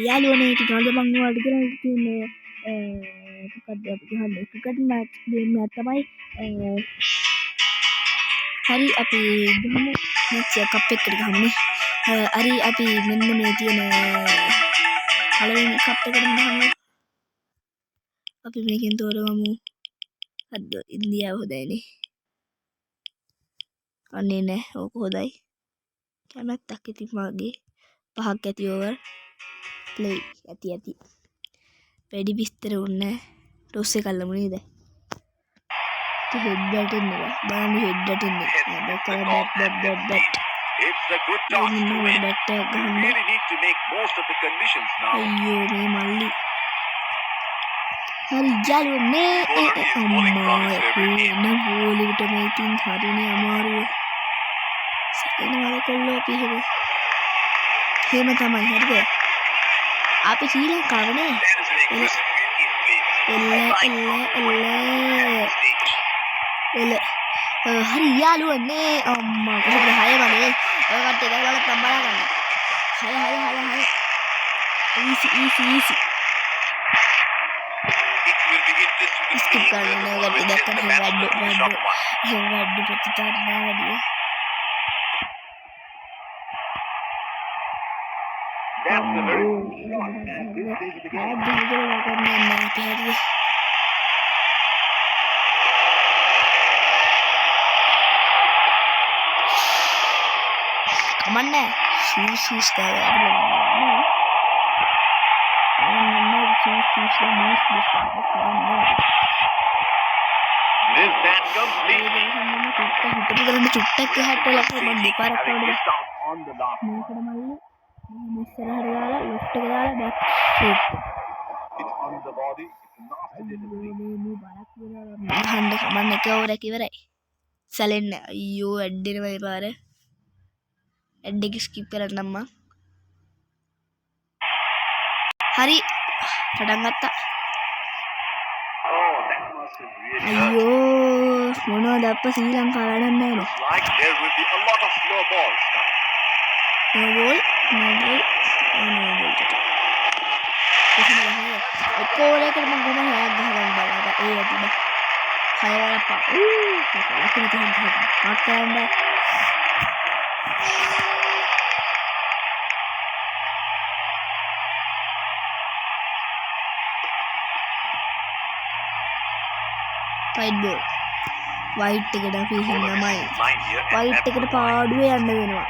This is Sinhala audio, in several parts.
යාළුවනේ ඉතින් අද මම ඔයාලට කියලා තියෙන්නේ මොකක්ද අපි ගහන්නේ ක්‍රිකට් මැච් ගේම් එකක් තමයි හරි අපි ගමු මැච් එකක් අප් එකට ගහමුනේ හරි අපි මෙන්න මේ තියෙන පළවෙනි කප් එකකට ගහමු අපි මේකෙන් තෝරගමු අද ඉන්දියාව හොදයිනේ අනේ නෑ ඕක හොදයි කැමැත්තක් ඉතින් මාගේ 5ක් ඇති ඕවර් play ඇති වැඩි විස්තර උන්නේ ටොස් එක අල්ලමු නේද හෙඩ් බැටෙන්නේ බලන්න හෙඩ් බැටෙන්නේ bat It's a good toss to win. You really need to make most of the conditions now. අයියෝ මේ මල්ලි හරි යාළුවනේ අම්මා එන්න බෝලෙට මේ තින් හරිනේ අමාරුව සෙකන්ඩ් වල කොල්ලෝ අපි එහෙම තමයි හරිද අපි ශ්‍රී ලංකාවනේ හරි යාළුවනේ අම්මා කොහොමද 6 වගේ ඔය කට්ටිය දැන් වලත් බලා ගන්න 6 easy skip කරන්න ඕකට දැක්කම වැඩ ප්‍රතිචාර නෑ වැඩි කමන්න සීස් Is that complete? චුට්ටක් හැටලා මම දෙපාරක් On the last. මේකට මල්ලි ඉස්සරහට දාලා ලෙෆ්ට් එක දාලා back shoot It's on the body. It's not a delivery. මේ බරක් විතර හන්ද කමන්න එක ඕවරක් ඉවරයි සැලෙන්න අයියෝ ඇඩ්ඩෙනවා මේ පාර ඇඩ් එක ස්කිප් කරන්නම් මම හරි පටන් ගත්තා Oh, that must have really hurt. අයියෝ මොනවද අප්පා ශ්‍රී ලංකාව වැඩක් නැහැ නේ Like there will be a lot of slow balls coming. no ball එක ඕවරයකට මම ගොම 6ක් ගහගන්න බලන්න ඒ ඇති බා 6 වලක් පා ලකුණු තියෙන මාත් කරන්න white ball white එකට අපි හින්නමයි Line here. and white that's එකට පාඩුවේ යන්න වෙනවා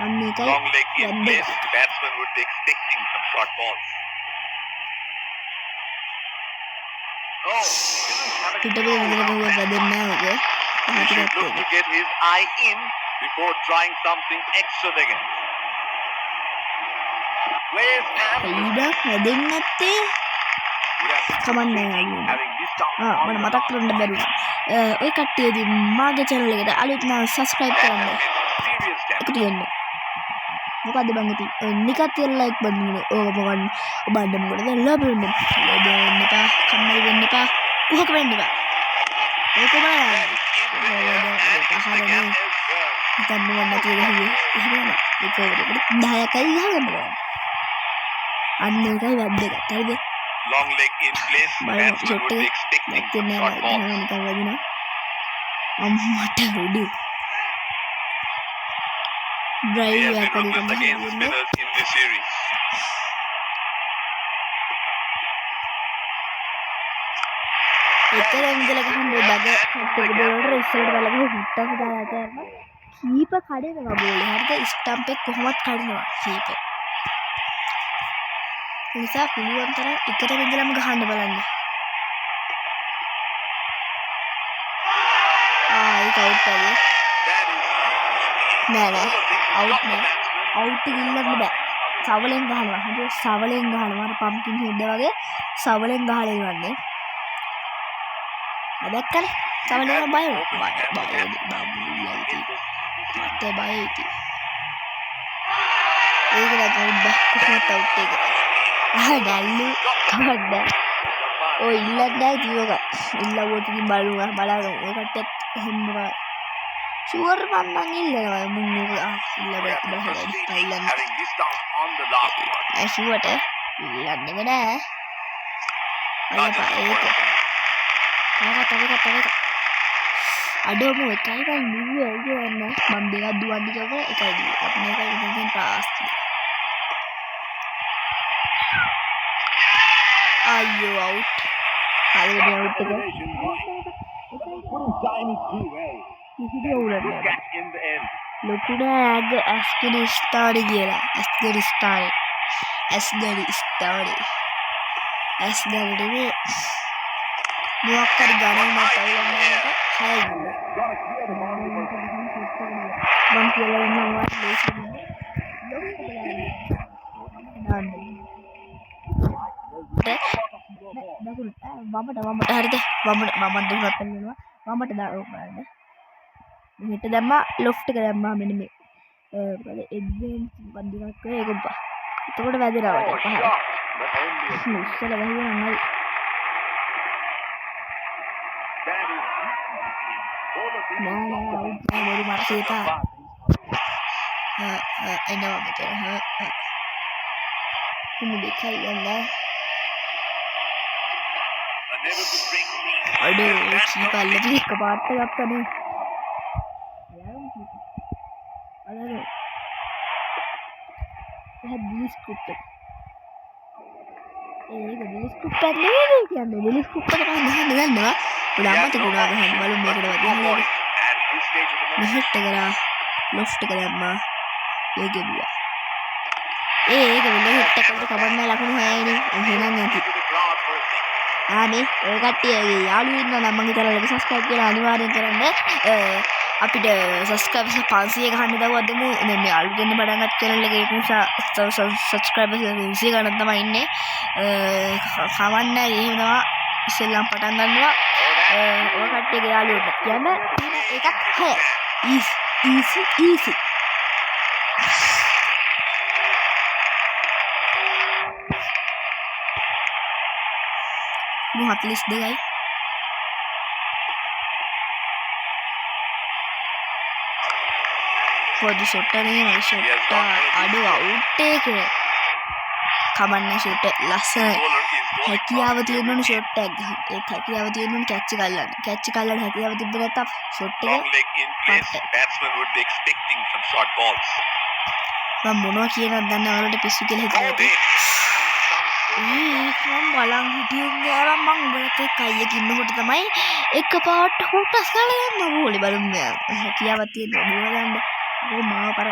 අන්න ඒකයි long leg in යන්න place. The batsman would be expecting some short balls. Oh, he didn't have a පිටේ ඉඳලා ගහුවා වැදෙන්නේ නැහැ ඔක He should look to get his eye in before trying something extra again. Plays and ඊඩ වැදෙන්නේ නැත්තේ would have been කමන්නේ නැහැ having this down ආ on මම the මතක් කරන්න බැරුණා ඔය කට්ටියදී මාගේ channel එකට අලුත් නම් subscribe That කරන්න has been serious damage. එකතු වෙන්න මොකද්ද බං ඉතින් නිකත් තියලා ලයික් බඳින්න ඕක මොකක්ද ඔබන්න මොකටද ලබන්න එපා කම්මැලි වෙන්න එපා උහක වෙන්න එපා ඒක බලන්න Again as well. හිතන්න ගන්න තියෙන්නේ එහෙම ඒක උඩට 10යි ගහගන්න බෑ අන්න ඒකයි වැද්දගත් හරිද Long leg in place. බලන්න Batsman ෂොට් would be එක expecting some දැක්කේ short නෑ balls. නිකන් වැදුනා අම්මට උඩු They ඩ්‍රයිව් have එකක් been වගේ ruthless against තමයි spinners in this series. එතන ඉඳලා ගහන්නේ බග කට්ටක බෝලට ඉස්සරට බලලා හුට්ටක් දාලා කරනවා කීප කඩේනවා බෝලේ හරිද ස්ටම්ප් එක කොහොමත් කඩනවා කීප නිසා පුළුවන් තරම් එකට ඉඳලාම ගහන්න බලන්න ඒක අවුට් වගේ නෑ අවුට් නෑ අවුට් ගිල්ලන්න බෑ සවලෙන් ගහනවා හරිද සවලෙන් ගහනවා අර පම්කින් හෙඩ් වගේ සවලෙන් ගහලා ඉවන්නේ දැක්කනේ සවලෙන් බය මට බය ඉති ඒක නේද කොහොමද අවුට් එක ගල්ලු කවද්ද ඔය ඉල්ලන්නේ ජීවක ඉල්ලුවොත් ඉතින් බලන්න ඔය කට්ටියත් එහෙම බලන්න ෂුවර් මන්නම් ඉල්ලනවා මුන්නු ඉල්ලබ බලන්න Having this down on the last one. ඇෂුවට ඉල්ලන්නේ නෑ. Not just අයියපා ඒක. තව එක. අඩෝ මෝ එකයි බං නිව්වේ කියන්න. මම දෙකක් දුවන්න කිව්වා එකයි දුවේ. අපි මේකයි ඉතින් පාස්. අයියෝ අවුට්. පළවෙනි අවුට් එක. couldn't time it too well. කිසිදු අවුලක් Good නෑ. catch in the end. ලොකුට ඇස්ගනිස්ථානය කියලා. ඇස්ගනිස්ථානේ මොක්කරි ගණනක් අයිලන්නට හැයිගන්න Gonna clear the boundary for මං කියලා ඉන්නවා ලේසියෙන් වමට හරිද වමට දුරට පෙන්නනවා වමට දාලා බලන්න මෙහෙට දැම්මා ලොෆ්ට් එක දැම්මා මෙන්න මේ එඩ්වෙන්ස් බන්දිනක් ඒක උපා එතකොට වැදෙනවා පහල but only ඉස්සල ගහුවා නම් හරි that is bowler නෑ අවුට් නෑ බොරු මර්සියක එනවා මෙතන ඉන්න දෙකයි යන්න unable to break free. අඩේ කීපල්ලදී එක පාට ගත්තනේ අලර එහෙත් දිස්කුප් එක ඒක දිස්කුප් එක නෙවෙයි කියන්නේ දිස්කුප් එක ගන්නවා උඩට ගුණා ගහන්න බලමු මේකට වදිනවා At this stage of the match, මෙහෙට කරා ලොෆ්ට් එක දැම්මා ඒක ගියා ඒක මෙහෙට කරලා කවන්න ලකුණු 6යිනේ එහෙනම් ඇති to the ground for a six. ආනේ ඔය කට්ටිය යාළුවෝ ඉන්නවා නම් මම හිතලා ලයික් සබ්ස්ක්‍රයිබ් කරලා අනිවාර්යෙන් කරන්න අපිට සබ්ස්ක්‍රයිබර්ස් 500 ගහන්න දවවදමු දැන් මේ අලුතෙන් පටන් ගන්න channel එක ඒක නිසා සබ්ස්ක්‍රයිබර්ස් 200 ගණන් තමයි ඉන්නේ කවන්නේ එහෙම තමයි ඉස්සෙල්ලාම පටන් ගන්නවා ඔය කට්ටියගේ යාළුවෝ කියන්න ඒකත් 6 easy mu 42යි පොඩි ෂොට් එකනේ ෂොට් අඩු අවුට් එක කමන්න ෂොට් ලස්සන Bowler is going හැකියාව තියෙනුනේ ෂොට් එක ගහන්න ඒත් හැකියාව තියෙනුනේ කැච් කල්ලන්න හැකියාව තිබ්බ නැත්තම් ෂොට් long එක leg in place. Batsman would be expecting some short balls. මම මොනවා කියනවද දන්නේ ඔයාලට පිස්සු කියලා හිතලා Bowled in. මම බලන් හිටියේ නෑ මම උඹලත් එක්ක අයියෙක් ඉන්නකොට තමයි එකපාරට හුටස් ගාලා යන්න ඕනේ බලන්න හැකියාවක් තියෙන බෝල ගන්න ඕ මාව පර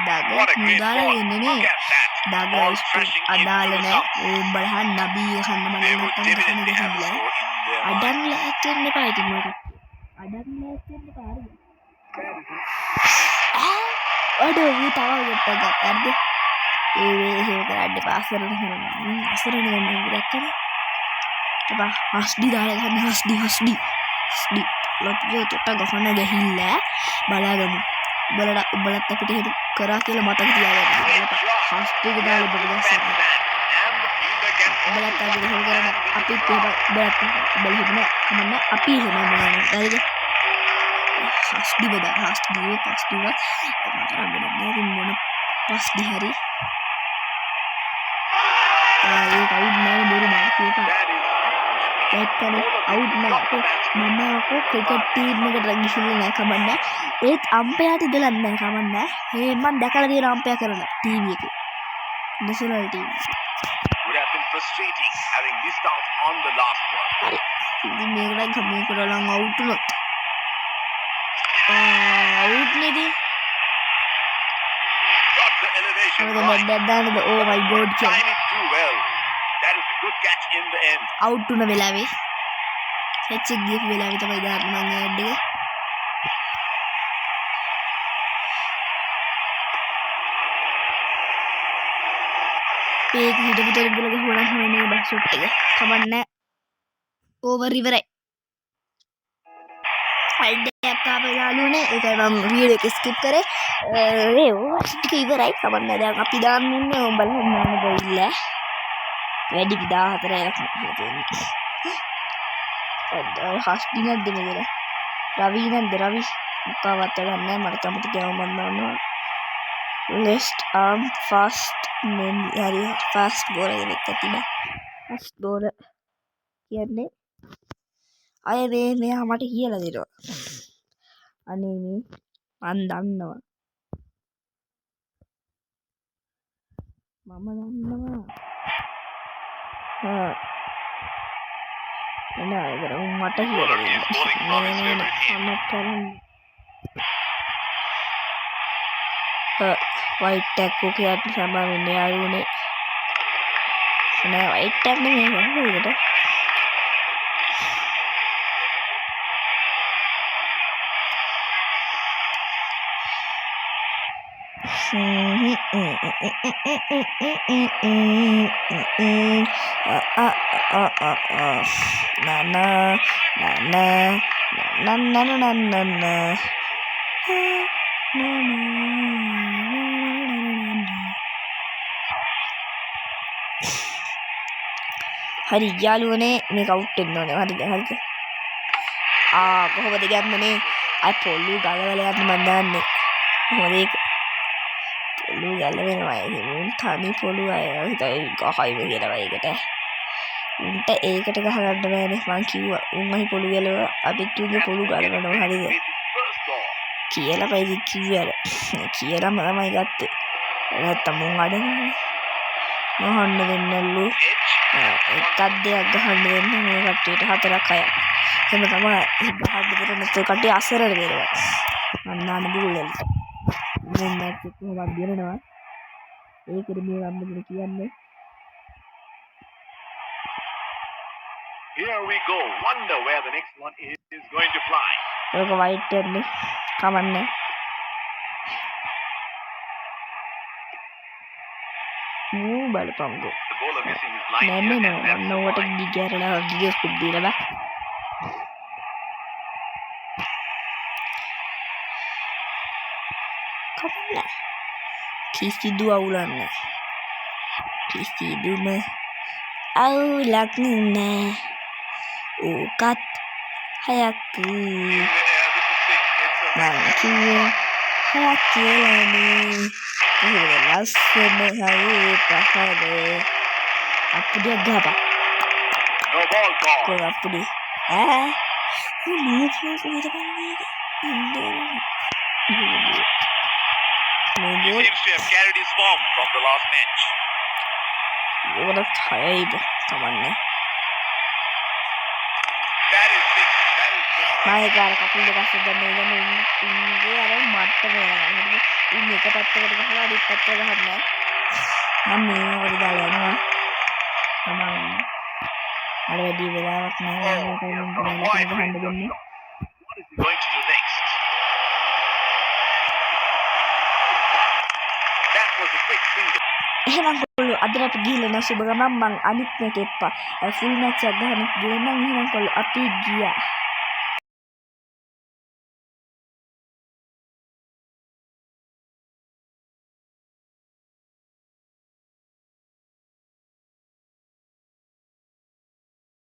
දාග මුදාලා ඉන්නේ නේ දාග අදාළ නෑ ඕ බලහන් නබී හන්න මම They would නැත්තම් definitely have a ගහන්න score in their අඩන් ලෑස්ති වෙන්න එපා ඉතින් මොකද අඩන් ලෑස්ති වෙන්න එපා හරිද අඩෝ ඌ තව විකට් එකක් ගත්තද එහෙම කරන්න එපා අසරණ කරනවා අසරණ ගන්න දැක්කද එපා හස්ඩි දාලා ගන්න හස්ඩි ලොප්ජෝ තොට ගහන ගහිල්ලා බලාගමු උඹලත් අපිට හේතු කරා කියලා මතක තියාගන්න හස්ඩි දාලා බලන්න උඹලත් අපිට හේතු කරන අපිත් උඹලත් බලහින්න කමන්න අපි එහෙම මොනවද හරිද හස්ඩි බදා හස්ඩි පස්ඩිවත් මට බඩේ මොන පස්ඩි හරි ඒක අවුට් නෑ බොරු මම කියපා දැක්කනේ අවුට් නෑ මම අකෝ ක්‍රිකට් ටීම් එකට ගිහිල්ලා නෑ කමන්න ඒත් අම්පයාට ඉඳලා නෑ කමන්න මේ මම දැකලා තියෙන අම්පයා කරලා ටීවී එකේ national team would have been frustrating having missed out on the last one. ඉතින් මේකට කමේ කරලා අවුට් උනොත් අවුට් නේද Got the elevation අර right. දැද්දානද ඕ මයි ගෝඩ් කියලා Time it too well. That is a good catch in the end. Out උන වෙලාවේ කැච් එක ගිය වෙලාවේ තමයි දාන්න මම ඇඩ් එක ඒක හිටපු තරිබුල ගහුණා හොනේ බස් ෂොට් එක කමන්නේ ඕවර් ඉවරයි අයිඩ් එකක් ආපු යාළුවනේ ඒකයි මම වීඩියෝ එක ස්කිප් කරේ ඒ ඕවර් ටික ඉවරයි කමන්නේ දැන් අපි දාන්න ඉන්නේ ඕම් බලන්න ඕන දෙයිල්ල වැඩි 14ක් තියෙන්නේ හස්ටි නැද්ද මෙතන රවි නැද්ද රවි මොකවත් නැහැ මට තමයි කියව මම දන්නවා left arm fast men හරි fast bowler කෙනෙක් ඇතිනේ fast bowler කියන්නේ අය මේ මෙයා මට කියලා දෙනවා අනේ මේ මන් දන්නවා මම දන්නවා නෑ ඒක මට කියලා දෙන්න මම කරන්නේ white tag කොකියට සමා වෙන්නේ ආයුනේ නෑ white tag නෙමෙයි මොකද හරි යාළුවනේ මේක අවුට් වෙන්න ඕනේ හරිද හරිද කොහොමද ගන්නනේ අය පොල්ලු ගලවලා යන්න මන් දන්නේ කොහොමද ඒක පොල්ලු ගලවෙනවා ඒක තනි පොල්ලු අය හිතයි ගහයිව කියලා ඒකට උන්ට ඒකට ගහගන්න බෑනේ මං කිව්වා උන්මයි පොල්ලු ගලව අපිත් උගේ පොල්ලු ගලවනවා හරිද කියලා පයිදි කිව්වා කියලා මමයි ගත්තේ නැත්තම් මුන් අඩන්නේ මොහොන්න දෙන්නලු එකක් දෙයක් ගහන්න දෙන්න මේ කට්ටියට හතරක් අය එහෙම තමයි ගහන්න දෙන්න නැත්නම් කට්ටිය අසරණ වෙනවා අන්නාන බුල්ලෙන් මම නැත් කොහොමද දිනනවා ඒකද මේ වම්බුල කියන්නේ Here we go. Wonder where the next one is going to fly. ඒක white එකනේ කමන්නේ බලපංගෝ The bowler missing his line. නෑ නෝවට ගිගරලා ගිගස් කුද්දීලා බා කමන්න කිසිදු අවුලක් නෑ කිසිදුම අවුලක් නෑ ඕකත් හයක් මං කිව්වා හයක් කියලානේ ලස්සන හරි පහද අප්පුඩියක් ගහපන් No ball call. කො අප්පුඩි මේ He seems to have carried his form from the last match. ඕකට හයයිද කමන්නේ That is big. That is big. මායකාර කකුල් දෙක අස්සෙන් දැන් ඉන්නේ අර මට්ට වෙනවා හරිද ඉන්නේ එක පැත්තකට ගහලා අනිත් පැත්තට ගහන්නේ මම මේ වගේ දාලා යනවා තමයි අර වැඩි වෙලාවක් නෑ මම ගහන්න දෙන්නේ What is he going to do next? That was a quick finger. එහෙනම් කොල්ලෝ අදට අපි ගිහලා නැසුබ ගමන් මං අනිත් එක එප්පා ෆුල් මැච් එකක් ගහන්න ගියේ නම් එහෙනම් කොල්ලෝ අපි ගියා